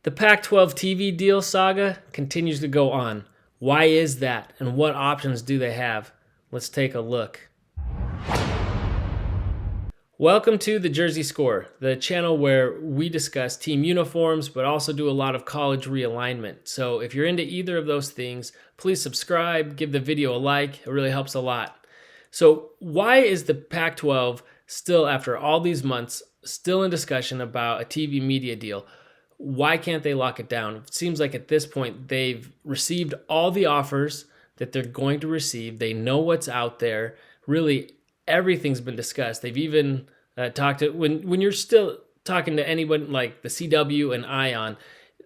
The Pac-12 TV deal saga continues to go on. Why is that, and what options do they have? Let's take a look. Welcome to the Jersey Score, the channel where we discuss team uniforms, but also do a lot of college realignment. So if you're into either of those things, please subscribe, give the video a like. It really helps a lot. So why is the Pac-12 still, after all these months, still in discussion about a TV media deal? Why can't they lock it down? It seems like at this point they've received all the offers that they're going to receive. They know what's out there. Really, everything's been discussed. They've even talked to when you're still talking to anyone like the CW and Ion.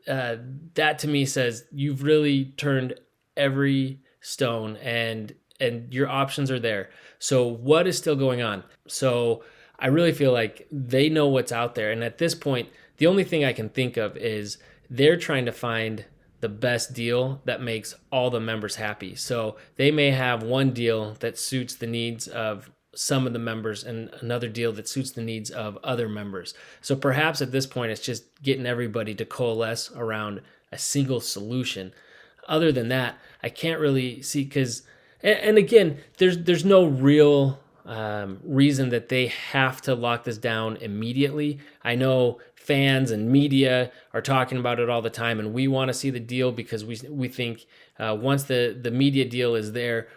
That to me says you've really turned every stone and your options are there. So what is still going on? So I really feel like they know what's out there, and at this point, the only thing I can think of is they're trying to find the best deal that makes all the members happy. So they may have one deal that suits the needs of some of the members and another deal that suits the needs of other members. So perhaps at this point, it's just getting everybody to coalesce around a single solution. Other than that, I can't really see, because, and again, there's no real reason that they have to lock this down immediately. I know fans and media are talking about it all the time, and we want to see the deal because we think once the media deal is there,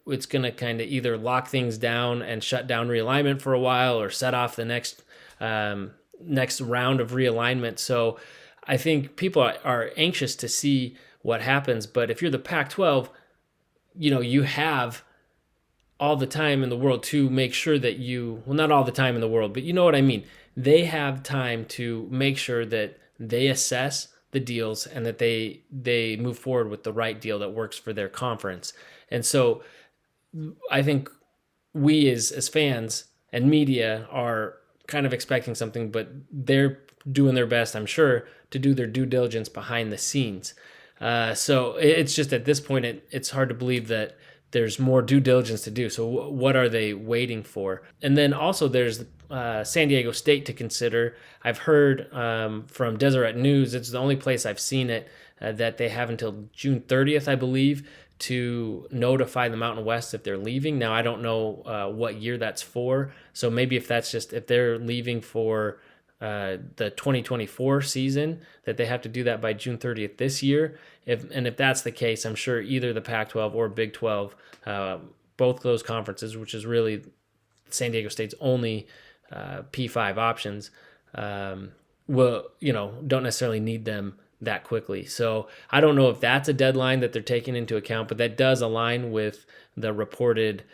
it's going to kind of either lock things down and shut down realignment for a while or set off the next round of realignment. So I think people are anxious to see what happens. But if you're the Pac-12, you have all the time in the world to make sure that not all the time in the world, but you know what I mean. They have time to make sure that they assess the deals and that they move forward with the right deal that works for their conference. And so I think we as fans and media are kind of expecting something, but they're doing their best, I'm sure, to do their due diligence behind the scenes. So it's just at this point, it's hard to believe that there's more due diligence to do. So what are they waiting for? And then also there's San Diego State to consider. I've heard from Deseret News, it's the only place I've seen it, that they have until June 30th, I believe, to notify the Mountain West if they're leaving. Now, I don't know what year that's for. So maybe if they're leaving for the 2024 season, that they have to do that by June 30th this year. If that's the case, I'm sure either the Pac-12 or Big 12, both those conferences, which is really San Diego State's only P5 options, don't necessarily need them that quickly. So I don't know if that's a deadline that they're taking into account, but that does align with the reported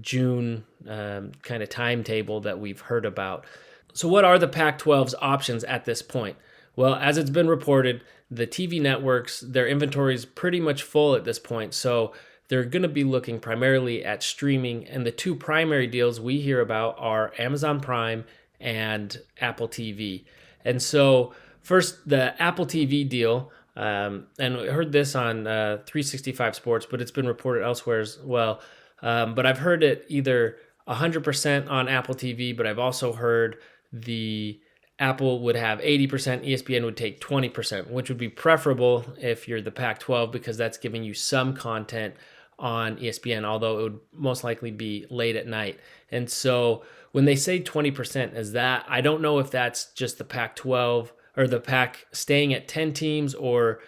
June kind of timetable that we've heard about. So what are the Pac-12's options at this point? Well, as it's been reported, the TV networks, their inventory is pretty much full at this point. So they're going to be looking primarily at streaming. And the two primary deals we hear about are Amazon Prime and Apple TV. And so first, the Apple TV deal, and I heard this on 365 Sports, but it's been reported elsewhere as well. But I've heard it either 100% on Apple TV, but I've also heard the Apple would have 80%, ESPN would take 20%, which would be preferable if you're the Pac-12 because that's giving you some content on ESPN, although it would most likely be late at night. And so when they say 20%, I don't know if that's just the Pac-12 or the Pac staying at 10 teams, or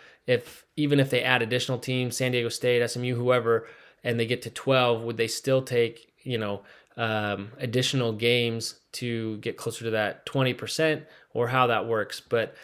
even if they add additional teams, San Diego State, SMU, whoever, and they get to 12, would they still take, additional games to get closer to that 20%, or how that works? But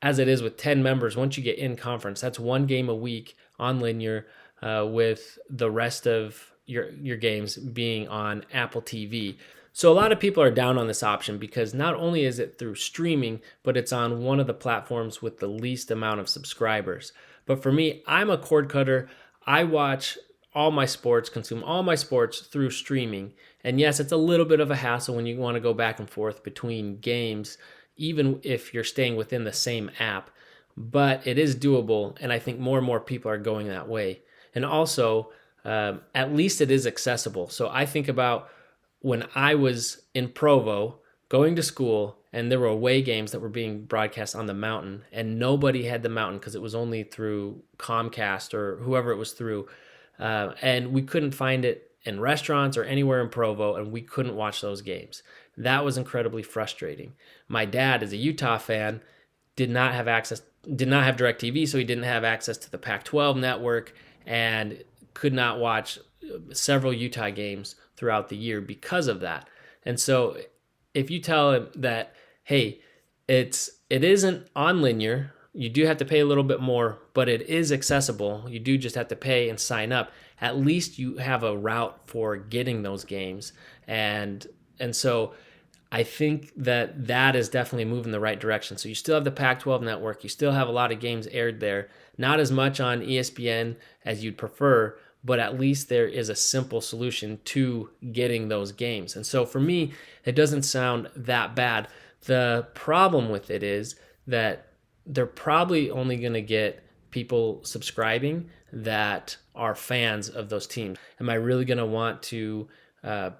as it is with 10 members, once you get in conference, that's one game a week on linear, with the rest of your games being on Apple TV. So a lot of people are down on this option because not only is it through streaming, but it's on one of the platforms with the least amount of subscribers. But for me, I'm a cord cutter. I watch all my sports, consume all my sports through streaming. And yes, it's a little bit of a hassle when you want to go back and forth between games, even if you're staying within the same app. But it is doable, and I think more and more people are going that way. And also, at least it is accessible. So I think about when I was in Provo, going to school, and there were away games that were being broadcast on the mountain, and nobody had the mountain because it was only through Comcast or whoever it was through. And we couldn't find it in restaurants or anywhere in Provo, and we couldn't watch those games. That was incredibly frustrating. My dad is a Utah fan, did not have DirecTV, so he didn't have access to the Pac-12 network, and could not watch several Utah games throughout the year because of that. And so if you tell him that, hey, it isn't on linear, you do have to pay a little bit more, but it is accessible. You do just have to pay and sign up. At least you have a route for getting those games. And so I think that that is definitely moving the right direction. So you still have the Pac-12 network. You still have a lot of games aired there. Not as much on ESPN as you'd prefer, but at least there is a simple solution to getting those games. And so for me, it doesn't sound that bad. The problem with it is that they're probably only going to get people subscribing that are fans of those teams. Am I really going to want to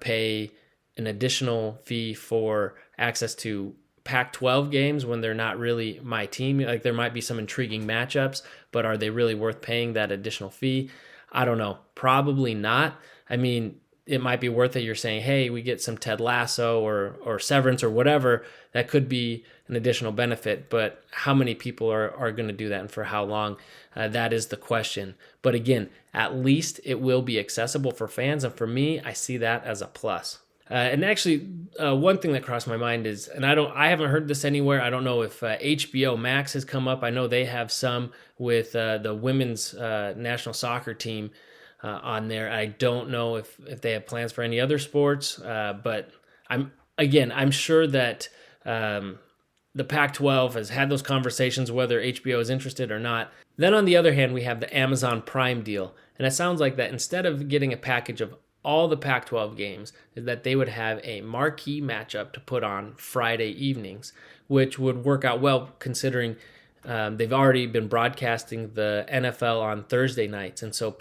pay an additional fee for access to Pac-12 games when they're not really my team? Like, there might be some intriguing matchups, but are they really worth paying that additional fee? I don't know. Probably not. I mean, it might be worth it. You're saying, hey, we get some Ted Lasso or Severance or whatever. That could be an additional benefit. But how many people are going to do that, and for how long? That is the question. But again, at least it will be accessible for fans. And for me, I see that as a plus. And actually, one thing that crossed my mind is, and I haven't heard this anywhere. I don't know if HBO Max has come up. I know they have some with the women's national soccer team on there. I don't know if they have plans for any other sports, but I'm sure that the Pac-12 has had those conversations whether HBO is interested or not. Then on the other hand, we have the Amazon Prime deal, and it sounds like that instead of getting a package of all the Pac-12 games, is that they would have a marquee matchup to put on Friday evenings, which would work out well considering they've already been broadcasting the NFL on Thursday nights. And so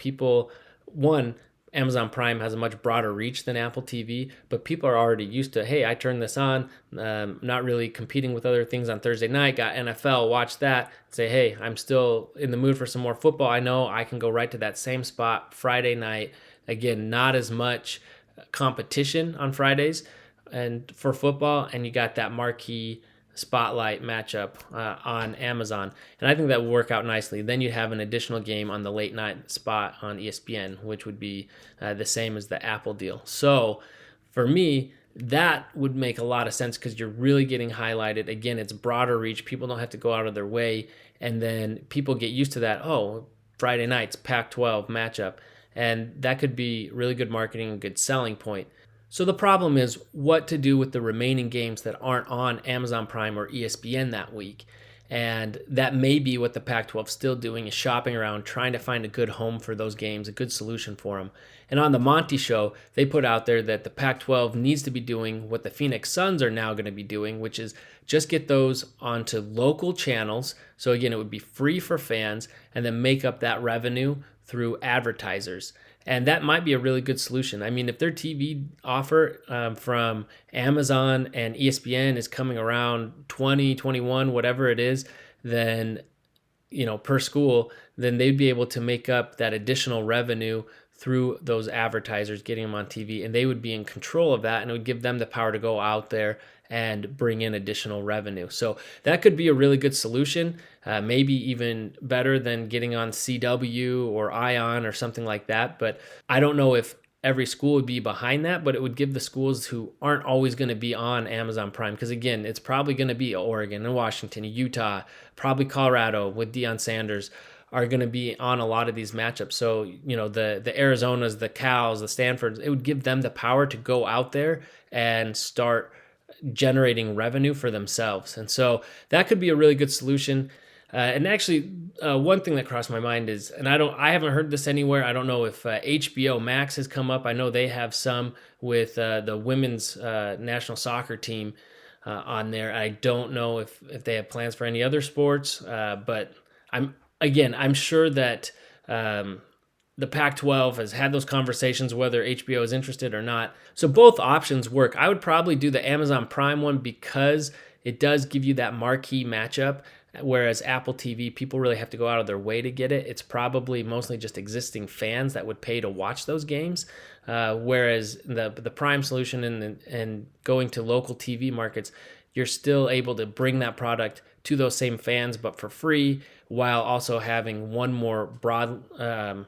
Amazon Prime has a much broader reach than Apple TV, but people are already used to, hey, I turn this on, not really competing with other things on Thursday night, got NFL, watch that, say, hey, I'm still in the mood for some more football. I know I can go right to that same spot Friday night. Again, not as much competition on Fridays and for football, and you got that marquee spotlight matchup on Amazon, and I think that will work out nicely. Then you have an additional game on the late night spot on ESPN, which would be the same as the Apple deal. So for me, that would make a lot of sense because you're really getting highlighted. Again, it's broader reach. People don't have to go out of their way, and then people get used to that. Oh, Friday nights, Pac-12 matchup. And that could be really good marketing and good selling point. So the problem is what to do with the remaining games that aren't on Amazon Prime or ESPN that week. And that may be what the Pac-12 is still doing, is shopping around, trying to find a good home for those games, a good solution for them. And on the Monty Show, they put out there that the Pac-12 needs to be doing what the Phoenix Suns are now going to be doing, which is just get those onto local channels. So again, it would be free for fans, and then make up that revenue through advertisers. And that might be a really good solution. I mean, if their TV offer from Amazon and ESPN is coming around 20, 21, whatever it is, then, per school, then they'd be able to make up that additional revenue through those advertisers, getting them on TV, and they would be in control of that, and it would give them the power to go out there and bring in additional revenue. So that could be a really good solution, maybe even better than getting on CW or Ion or something like that. But I don't know if every school would be behind that, but it would give the schools who aren't always going to be on Amazon Prime, because again, it's probably going to be Oregon and Washington, Utah, probably Colorado with Deion Sanders, are going to be on a lot of these matchups. So, the Arizonas, the Cals, the Stanfords, it would give them the power to go out there and start generating revenue for themselves. And so that could be a really good solution. And actually, one thing that crossed my mind is, and I haven't heard this anywhere. I don't know if HBO Max has come up. I know they have some with the women's national soccer team on there. I don't know if they have plans for any other sports, but I'm sure that the Pac-12 has had those conversations whether HBO is interested or not. So both options work. I would probably do the Amazon Prime one because it does give you that marquee matchup. Whereas Apple TV, people really have to go out of their way to get it. It's probably mostly just existing fans that would pay to watch those games. Whereas the Prime solution and going to local TV markets, you're still able to bring that product to those same fans, but for free, while also having one more broad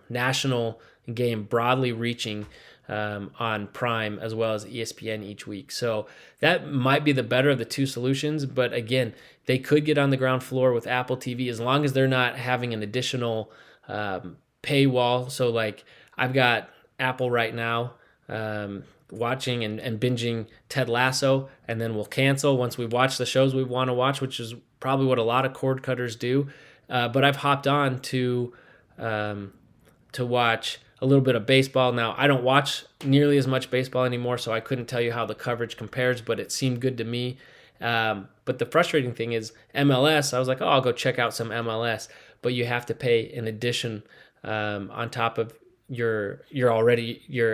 national game broadly reaching on Prime as well as ESPN each week. So that might be the better of the two solutions. But again, they could get on the ground floor with Apple TV as long as they're not having an additional paywall. So like I've got Apple right now watching and binging Ted Lasso, and then we'll cancel once we watch the shows we want to watch, which is probably what a lot of cord cutters do. But I've hopped on to watch a little bit of baseball. Now, I don't watch nearly as much baseball anymore, so I couldn't tell you how the coverage compares, but it seemed good to me. But the frustrating thing is MLS. I was like, oh, I'll go check out some MLS, but you have to pay an addition on top of your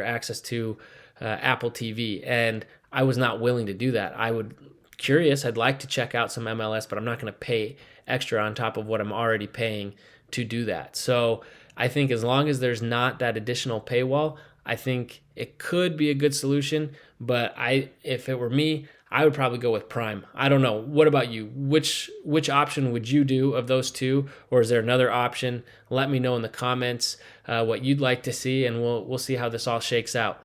access to Apple TV, and I was not willing to do that. I'd like to check out some MLS, but I'm not going to pay extra on top of what I'm already paying to do that. So I think as long as there's not that additional paywall, I think it could be a good solution. But if it were me, I would probably go with Prime. I don't know. What about you? Which option would you do of those two, or is there another option? Let me know in the comments what you'd like to see, and we'll see how this all shakes out.